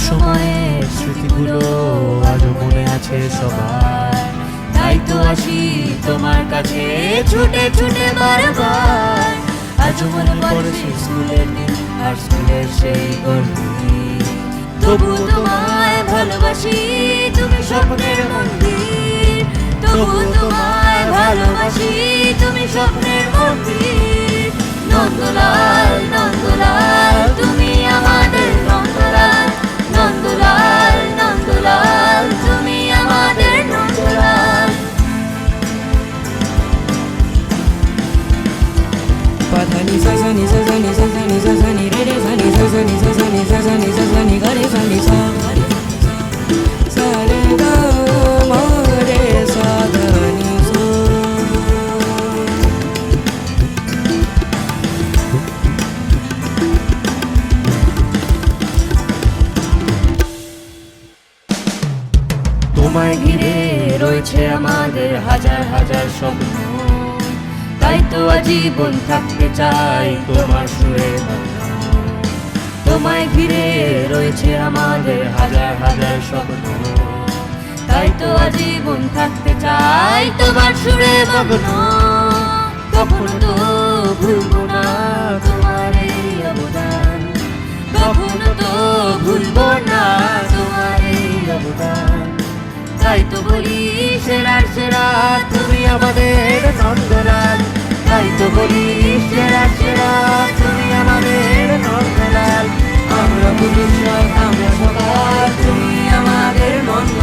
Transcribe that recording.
সময়ের স্মৃতিগুলো আজও মনে আছে সবার, তাই তো আসি তোমার কাছে ছুটে ছুটে বারবার। আজও মনে পড়ে সেই স্কুলের দিন আর স্কুলের সেই গল্পি, তবু তোমায় ভালোবাসি তুমি স্বপ্নের মন্দির, তবু তোমায় ভালোবাসি তুমি স্বপ্নের মন্দির। নন্দলাল নন্দলাল তুমি আমাদের নন্দলাল, নন্দলাল নন্দলাল তুমি আমাদের নন্দলাল। পাধানি সাজানি সাজানি সাজানি সাজানি রে রে সানি সাজানি সাজানি সাজানি সাজানি গরে সানি সা সারে গা মা রে সাধানি সা। তোমায় ঘিরে রয়েছে আমাদের হাজার হাজার স্বপ্ন, তাই তো আজীবন থাকতে চাই তোমার সুরে মগ্ন। তোমায় ঘিরে রয়েছে আমাদের হাজার হাজার স্বপ্ন, তাই তো আজীবন থাকতে চাই তোমার সুরে মগ্ন। কখনো তো ভুলবো না তোমার এই অবদান, কখনো তো ভুলবো না তোমার এই অবদান। তাই তো বলি সেরা সেরা তুমি আমাদের নন্দলাল, তাই তো বলি সেরা সেরা তুমি আমাদের নন্দলাল। আমরা ভবিষ্যৎ আমরা সকাল তুমি আমাদের নন্দলাল।